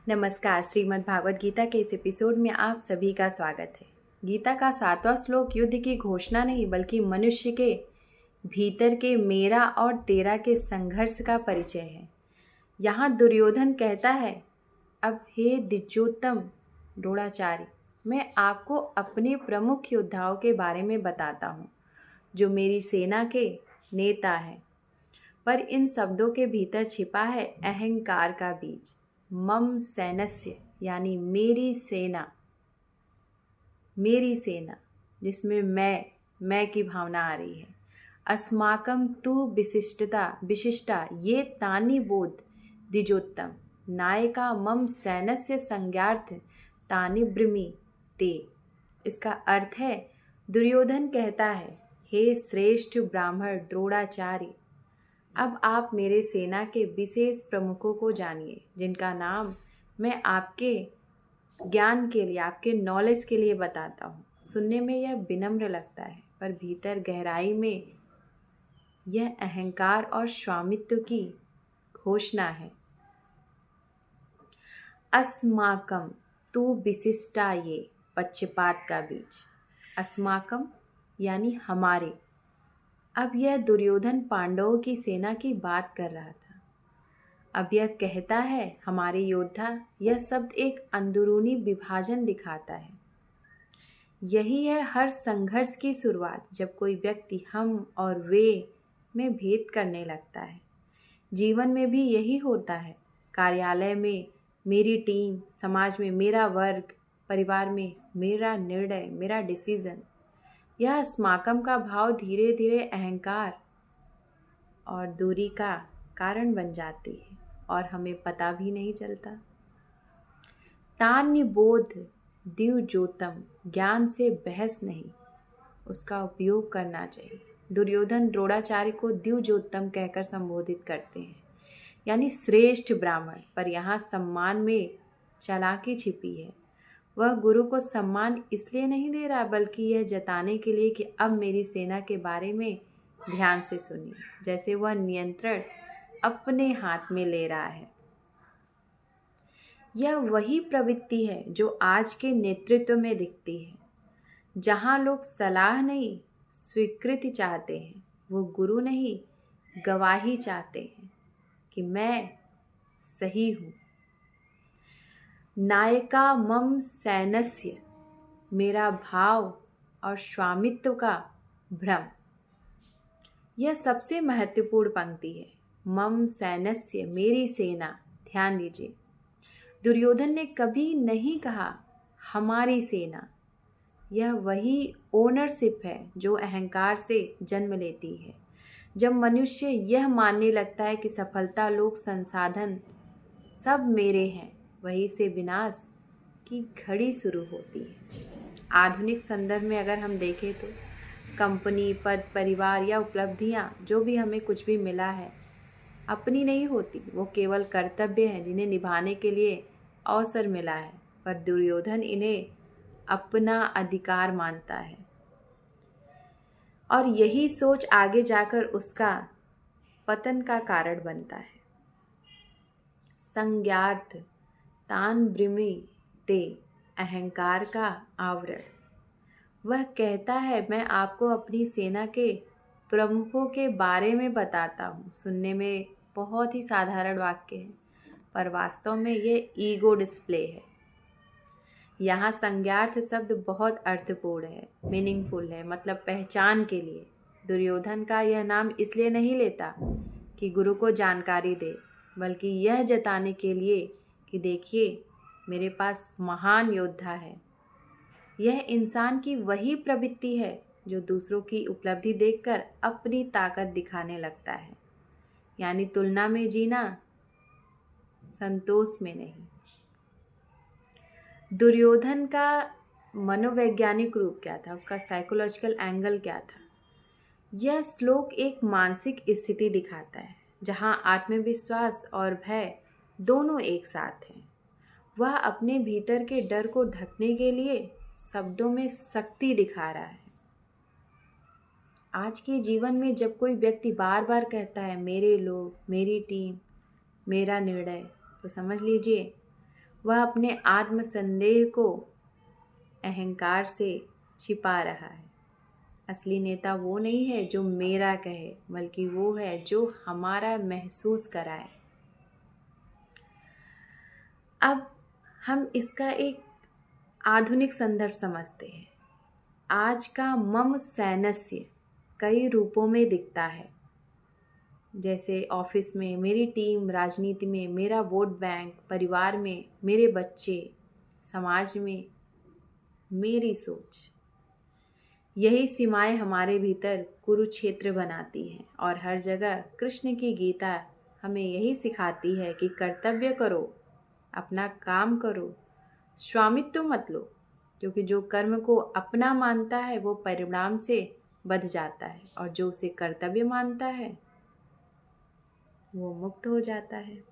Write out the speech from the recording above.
नमस्कार। श्रीमद् भागवत गीता के इस एपिसोड में आप सभी का स्वागत है। गीता का 7वां श्लोक युद्ध की घोषणा नहीं बल्कि मनुष्य के भीतर के मेरा और तेरा के संघर्ष का परिचय है। यहाँ दुर्योधन कहता है, अब हे द्विजोत्तम द्रोणाचार्य, मैं आपको अपने प्रमुख योद्धाओं के बारे में बताता हूँ जो मेरी सेना के नेता हैं। पर इन शब्दों के भीतर छिपा है अहंकार का बीज। मम सैनस्य यानी मेरी सेना जिसमें मैं की भावना आ रही है। अस्माकं तु विशिष्टा ये तानि बोध द्विजोत्तम नायका मम सैनस्य संज्ञार्थ तानि ब्रह्मी ते। इसका अर्थ है, दुर्योधन कहता है, हे श्रेष्ठ ब्राह्मण द्रोणाचार्य, अब आप मेरे सेना के विशेष प्रमुखों को जानिए जिनका नाम मैं आपके ज्ञान के लिए, आपके नॉलेज के लिए बताता हूँ। सुनने में यह विनम्र लगता है पर भीतर गहराई में यह अहंकार और स्वामित्व की घोषणा है। अस्माकम तु विशिष्टा ये पक्षपात का बीज। अस्माकम यानी हमारे। अब यह दुर्योधन पांडवों की सेना की बात कर रहा था। अब यह कहता है हमारे योद्धा। यह शब्द एक अंदरूनी विभाजन दिखाता है। यही है हर संघर्ष की शुरुआत, जब कोई व्यक्ति हम और वे में भेद करने लगता है। जीवन में भी यही होता है। कार्यालय में मेरी टीम, समाज में मेरा वर्ग, परिवार में मेरा निर्णय, मेरा डिसीजन। यह अस्माकम का भाव धीरे धीरे अहंकार और दूरी का कारण बन जाती है और हमें पता भी नहीं चलता। तान्य बोध द्विजोत्तम, ज्ञान से बहस नहीं, उसका उपयोग करना चाहिए। दुर्योधन द्रोणाचार्य को द्विजोत्तम कहकर संबोधित करते हैं, यानी श्रेष्ठ ब्राह्मण। पर यहाँ सम्मान में चालाकी छिपी है। वह गुरु को सम्मान इसलिए नहीं दे रहा बल्कि यह जताने के लिए कि अब मेरी सेना के बारे में ध्यान से सुनिए, जैसे वह नियंत्रण अपने हाथ में ले रहा है। यह वही प्रवृत्ति है जो आज के नेतृत्व में दिखती है। जहाँ लोग सलाह नहीं स्वीकृति चाहते हैं, वो गुरु नहीं गवाही चाहते हैं कि मैं सही हूँ। नायका मम सैनस्य, मेरा भाव और स्वामित्व का भ्रम। यह सबसे महत्वपूर्ण पंक्ति है। मम सैनस्य, मेरी सेना। ध्यान दीजिए, दुर्योधन ने कभी नहीं कहा हमारी सेना। यह वही ओनरशिप है जो अहंकार से जन्म लेती है। जब मनुष्य यह मानने लगता है कि सफलता, लोग, संसाधन सब मेरे हैं, वहीं से विनाश की घड़ी शुरू होती है। आधुनिक संदर्भ में अगर हम देखें तो कंपनी, पद, परिवार या उपलब्धियां, जो भी हमें कुछ भी मिला है, अपनी नहीं होती। वो केवल कर्तव्य हैं जिन्हें निभाने के लिए अवसर मिला है। पर दुर्योधन इन्हें अपना अधिकार मानता है और यही सोच आगे जाकर उसका पतन का कारण बनता है। संज्ञार्थ तान ब्रह्मी ते, अहंकार का आवरण। वह कहता है, मैं आपको अपनी सेना के प्रमुखों के बारे में बताता हूँ। सुनने में बहुत ही साधारण वाक्य है पर वास्तव में ये ईगो डिस्प्ले है। यहाँ संज्ञार्थ शब्द बहुत अर्थपूर्ण है, मीनिंगफुल है, मतलब पहचान के लिए। दुर्योधन का यह नाम इसलिए नहीं लेता कि गुरु को जानकारी दे, बल्कि यह जताने के लिए कि देखिए मेरे पास महान योद्धा है। यह इंसान की वही प्रवृत्ति है जो दूसरों की उपलब्धि देखकर अपनी ताकत दिखाने लगता है, यानी तुलना में जीना, संतोष में नहीं। दुर्योधन का मनोवैज्ञानिक रूप क्या था, उसका साइकोलॉजिकल एंगल क्या था? यह श्लोक एक मानसिक स्थिति दिखाता है जहां आत्मविश्वास और भय दोनों एक साथ हैं। वह अपने भीतर के डर को ढकने के लिए शब्दों में शक्ति दिखा रहा है। आज के जीवन में जब कोई व्यक्ति बार बार कहता है मेरे लोग, मेरी टीम, मेरा निर्णय, तो समझ लीजिए वह अपने आत्म संदेह को अहंकार से छिपा रहा है। असली नेता वो नहीं है जो मेरा कहे, बल्कि वो है जो हमारा महसूस कराए। अब हम इसका एक आधुनिक संदर्भ समझते हैं। आज का मम सैनस्य कई रूपों में दिखता है, जैसे ऑफिस में मेरी टीम, राजनीति में मेरा वोट बैंक, परिवार में मेरे बच्चे, समाज में मेरी सोच। यही सीमाएं हमारे भीतर कुरुक्षेत्र बनाती हैं और हर जगह कृष्ण की गीता हमें यही सिखाती है कि कर्तव्य करो, अपना काम करो, स्वामित्व मत लो, क्योंकि जो कर्म को अपना मानता है वो परिणाम से बध जाता है और जो उसे कर्तव्य मानता है वो मुक्त हो जाता है।